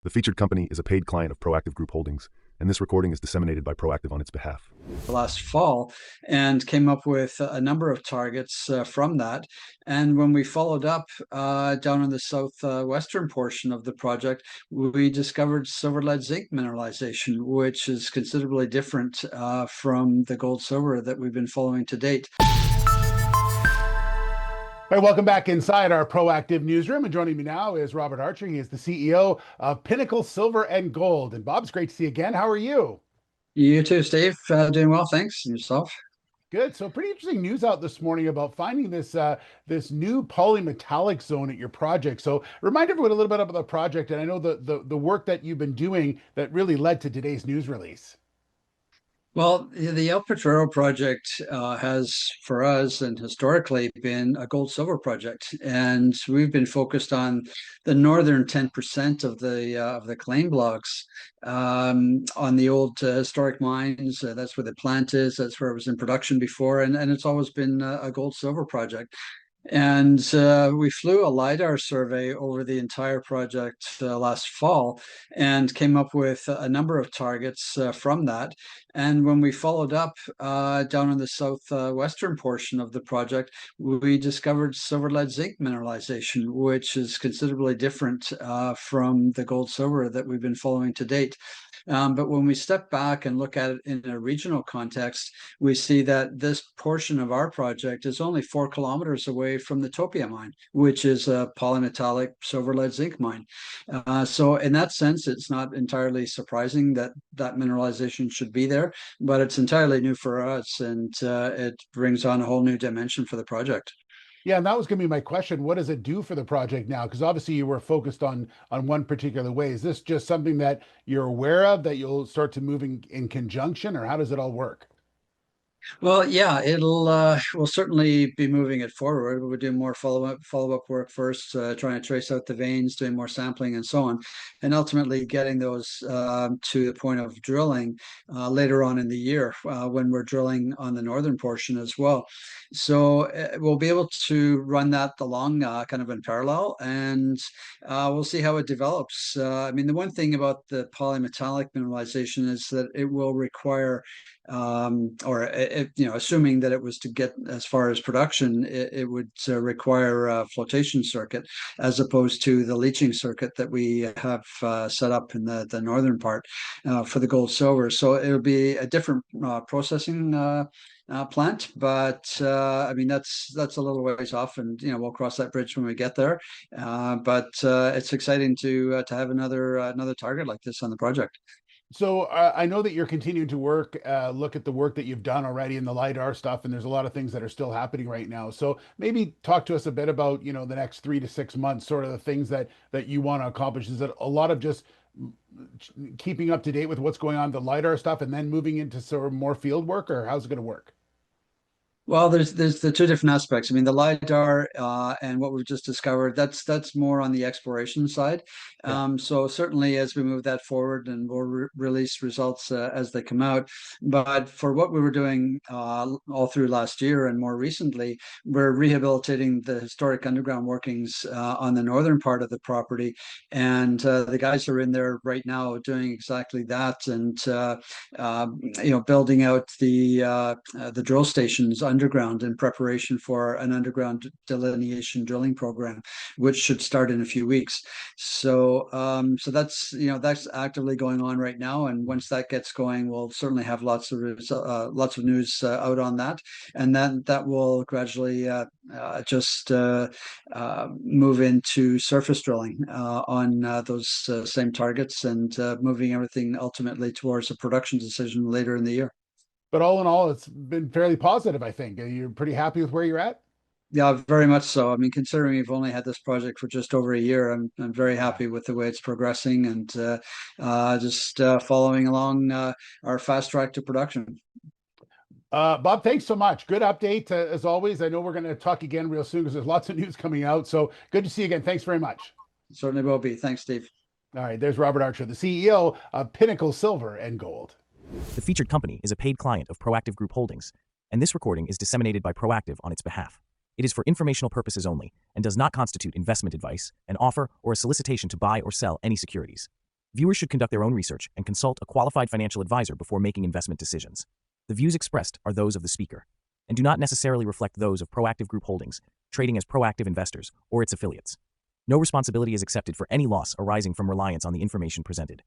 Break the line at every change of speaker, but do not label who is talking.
The featured company is a paid client of Proactive Group Holdings, and this recording is disseminated by Proactive on its behalf.
Last fall and came up with a number of targets from that. And when we followed up down in the southwestern portion of the project, we discovered silver-lead-zinc mineralization, which is considerably different from the gold-silver that we've been following to date.
All right, welcome back inside our Proactive newsroom. And joining me now is Robertarcher. He is the CEO of Pinnacle Silver and Gold. And Bob, it's great to see you again. How are you?
You too, Steve. Doing well, thanks. And yourself?
Good. So pretty interesting news out this morning about finding this this new polymetallic zone at your project. So remind everyone a little bit about the project. And I know the work that you've been doing that really led to today's news release.
Well, the Potrero project has, for us and historically, been a gold-silver project, and we've been focused on the northern 10% of the claim blocks on the old historic mines. That's where the plant is. That's where it was in production before, and it's always been a gold-silver project. And we flew a LiDAR survey over the entire project last fall and came up with a number of targets from that. And when we followed up down in the southwestern portion of the project, we discovered silver-lead-zinc mineralization, which is considerably different from the gold-silver that we've been following to date. But when we step back and look at it in a regional context, we see that this portion of our project is only 4 kilometers away from the Topia mine, which is a polymetallic silver-lead-zinc mine. So in that sense, it's not entirely surprising that that mineralization should be there, but it's entirely new for us, and it brings on a whole new dimension for the project.
Yeah, and that was going to be my question. What does it do for the project now? Because obviously you were focused on one particular way. Is this just something that you're aware of that you'll start to move in conjunction, or how does it all work?
Well, yeah, we'll certainly be moving it forward. We'll do more follow up work first, trying to trace out the veins, doing more sampling, and so on, and ultimately getting those to the point of drilling later on in the year when we're drilling on the northern portion as well. So we'll be able to run that along kind of in parallel, and we'll see how it develops. I mean, the one thing about the polymetallic mineralization is that it will require assuming that it was to get as far as production, it would require a flotation circuit as opposed to the leaching circuit that we have set up in the northern part for the gold silver. So it'll be a different processing plant, but I mean that's a little ways off, and we'll cross that bridge when we get there. But it's exciting to have another target like this on the project.
So I know that you're continuing to look at the work that you've done already in the LiDAR stuff, and there's a lot of things that are still happening right now. So maybe talk to us a bit about, the next 3 to 6 months, sort of the things that you want to accomplish. Is it a lot of just keeping up to date with what's going on, the LiDAR stuff, and then moving into sort of more field work, or how's it going to work?
Well, there's the two different aspects. I mean, the LiDAR and what we've just discovered, that's more on the exploration side.
Yeah.
So certainly as we move that forward, and we'll release results as they come out. But for what we were doing all through last year and more recently, we're rehabilitating the historic underground workings on the northern part of the property. And the guys are in there right now doing exactly that, and building out the drill stations underground in preparation for an underground delineation drilling program, which should start in a few weeks. So that's actively going on right now, and once that gets going, we'll certainly have lots of news out on that, and then that will gradually just move into surface drilling on those same targets, and moving everything ultimately towards a production decision later in the year.
But all in all, it's been fairly positive, I think. You're pretty happy with where you're at?
Yeah, very much so. I mean, considering we've only had this project for just over a year, I'm very happy with the way it's progressing, and just following along our fast track to production.
Bob, thanks so much. Good update as always. I know we're going to talk again real soon because there's lots of news coming out. So good to see you again. Thanks very much.
Certainly will be. Thanks, Steve.
All right, there's Robertarcher, the CEO of Pinnacle Silver and Gold.
The featured company is a paid client of Proactive Group Holdings, and this recording is disseminated by Proactive on its behalf. It is for informational purposes only and does not constitute investment advice, an offer, or a solicitation to buy or sell any securities. Viewers should conduct their own research and consult a qualified financial advisor before making investment decisions. The views expressed are those of the speaker and do not necessarily reflect those of Proactive Group Holdings, trading as Proactive Investors or its affiliates. No responsibility is accepted for any loss arising from reliance on the information presented.